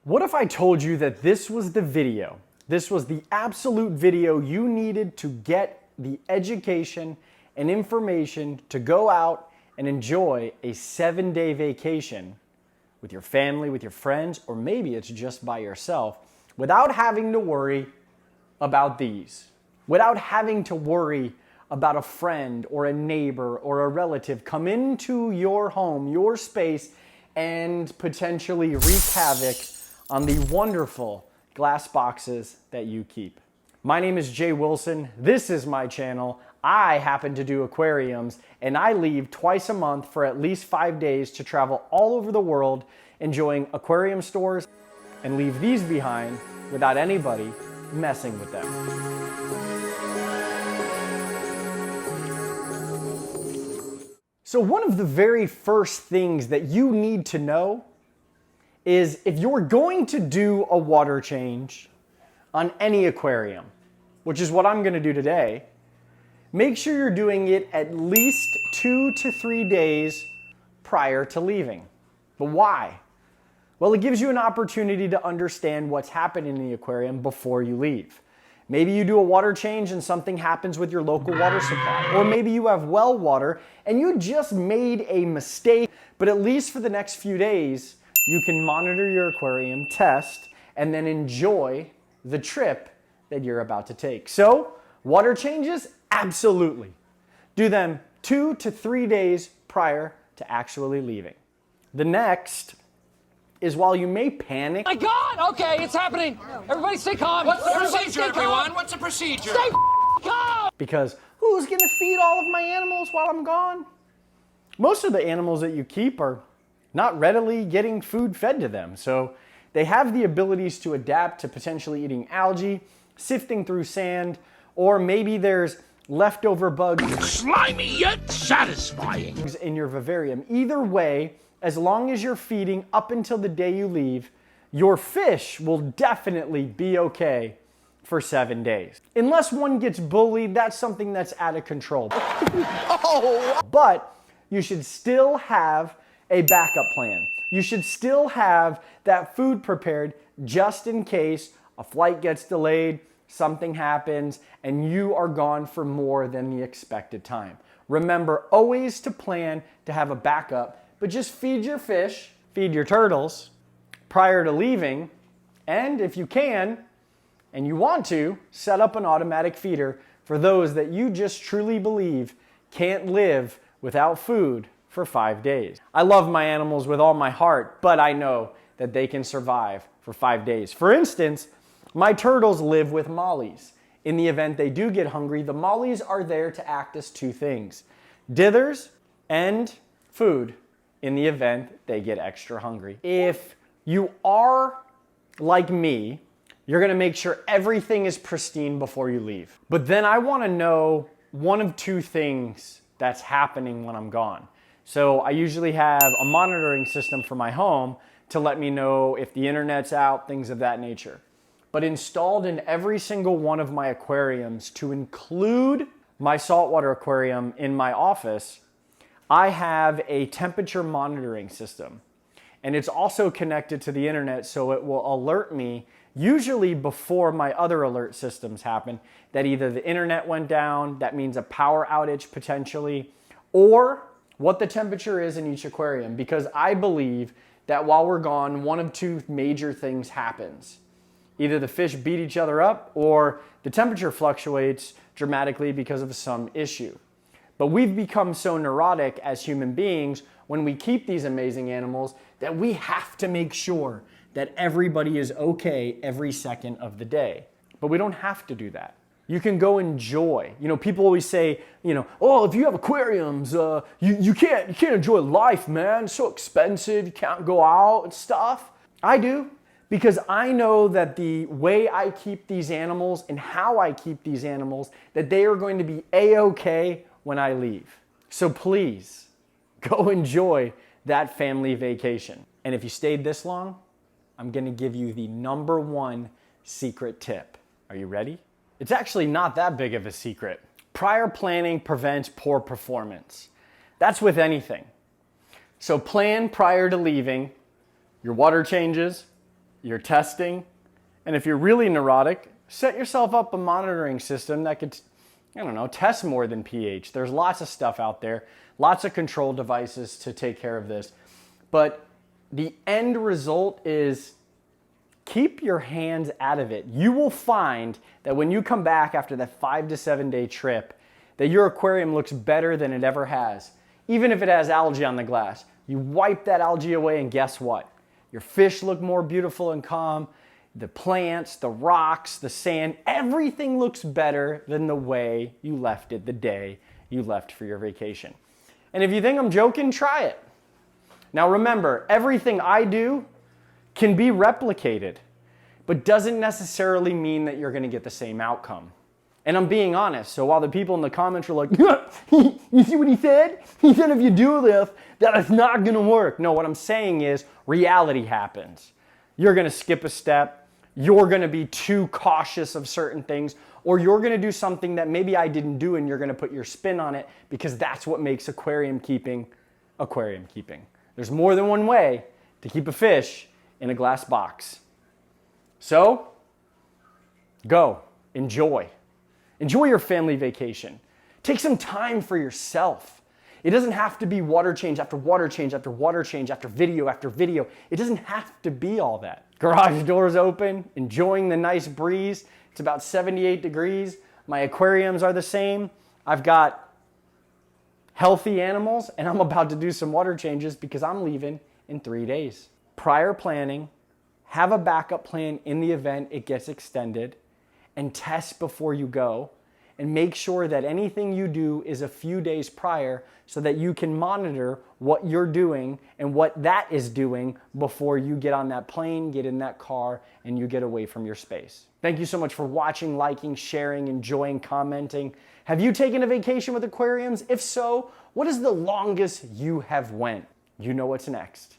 What if I told you that this was the video? This was the absolute video you needed to get the education and information to go out and enjoy a 7-day vacation with your family, with your friends, or maybe it's just by yourself without having to worry about these, without having to worry about a friend or a neighbor or a relative come into your home, your space, and potentially wreak havoc on the wonderful glass boxes that you keep. My name is Jay Wilson. This is my channel. I happen to do aquariums, and I leave twice a month for at least 5 days to travel all over the world enjoying aquarium stores and leave these behind without anybody messing with them. So one of the very first things that you need to know is if you're going to do a water change on any aquarium, which is what I'm going to do today, make sure you're doing it at least 2 to 3 days prior to leaving. But why? Well, it gives you an opportunity to understand what's happening in the aquarium before you leave. Maybe you do a water change and something happens with your local water supply. Or maybe you have well water and you just made a mistake, but at least for the next few days, you can monitor your aquarium, test, and then enjoy the trip that you're about to take. So, water changes? Absolutely. Do them 2 to 3 days prior to actually leaving. The next is while you may panic. My God! Okay, it's happening. Everybody stay calm. What's the procedure, everyone? What's the procedure? Stay calm! Because who's gonna feed all of my animals while I'm gone? Most of the animals that you keep are not readily getting food fed to them. So they have the abilities to adapt to potentially eating algae, sifting through sand, or maybe there's leftover bugs. Slimy yet satisfying. In your vivarium. Either way, as long as you're feeding up until the day you leave, your fish will definitely be okay for 7 days. Unless one gets bullied, that's something that's out of control. Oh. But you should still have a backup plan. You should still have that food prepared just in case a flight gets delayed, something happens, and you are gone for more than the expected time. Remember always to plan to have a backup, but just feed your fish, feed your turtles prior to leaving, and if you can, and you want to, set up an automatic feeder for those that you just truly believe can't live without food for 5 days. I love my animals with all my heart, but I know that they can survive for 5 days. For instance, my turtles live with mollies. In the event they do get hungry, the mollies are there to act as two things: dithers and food in the event they get extra hungry. If you are like me, you're gonna make sure everything is pristine before you leave. But then I wanna know one of two things that's happening when I'm gone. So I usually have a monitoring system for my home to let me know if the internet's out, things of that nature. But installed in every single one of my aquariums, to include my saltwater aquarium in my office, I have a temperature monitoring system. And it's also connected to the internet, so it will alert me, usually before my other alert systems happen, that either the internet went down, that means a power outage potentially, or what the temperature is in each aquarium, because I believe that while we're gone, one of two major things happens. Either the fish beat each other up or the temperature fluctuates dramatically because of some issue. But we've become so neurotic as human beings when we keep these amazing animals that we have to make sure that everybody is okay every second of the day. But we don't have to do that. You can go enjoy. You know, people always say, oh, if you have aquariums, you can't enjoy life, man. It's so expensive. You can't go out and stuff. I do, because I know that the way I keep these animals and how I keep these animals, that they are going to be A-okay when I leave. So please, go enjoy that family vacation. And if you stayed this long, I'm gonna give you the #1 secret tip. Are you ready? It's actually not that big of a secret. Prior planning prevents poor performance. That's with anything. So plan prior to leaving your water changes, you're testing, and if you're really neurotic, set yourself up a monitoring system that could, I don't know, test more than pH. There's lots of stuff out there, lots of control devices to take care of this. But the end result is keep your hands out of it. You will find that when you come back after that 5 to 7 day trip, that your aquarium looks better than it ever has. Even if it has algae on the glass, you wipe that algae away and guess what? Your fish look more beautiful and calm. The plants, the rocks, the sand, everything looks better than the way you left it the day you left for your vacation. And if you think I'm joking, try it. Now remember, everything I do can be replicated, but doesn't necessarily mean that you're going to get the same outcome. And I'm being honest, so while the people in the comments are like, you see what he said? He said if you do this, that it's not going to work. No, what I'm saying is reality happens. You're going to skip a step. You're going to be too cautious of certain things, or you're going to do something that maybe I didn't do and you're going to put your spin on it because that's what makes aquarium keeping. There's more than one way to keep a fish in a glass box. So, go, enjoy. Enjoy your family vacation. Take some time for yourself. It doesn't have to be water change after water change after water change after video after video. It doesn't have to be all that. Garage doors open, enjoying the nice breeze. It's about 78 degrees. My aquariums are the same. I've got healthy animals, and I'm about to do some water changes because I'm leaving in 3 days. Prior planning, have a backup plan in the event it gets extended, and test before you go. And make sure that anything you do is a few days prior so that you can monitor what you're doing and what that is doing before you get on that plane, get in that car, and you get away from your space. Thank you so much for watching, liking, sharing, enjoying, commenting. Have you taken a vacation with aquariums? If so, what is the longest you have went? You know what's next.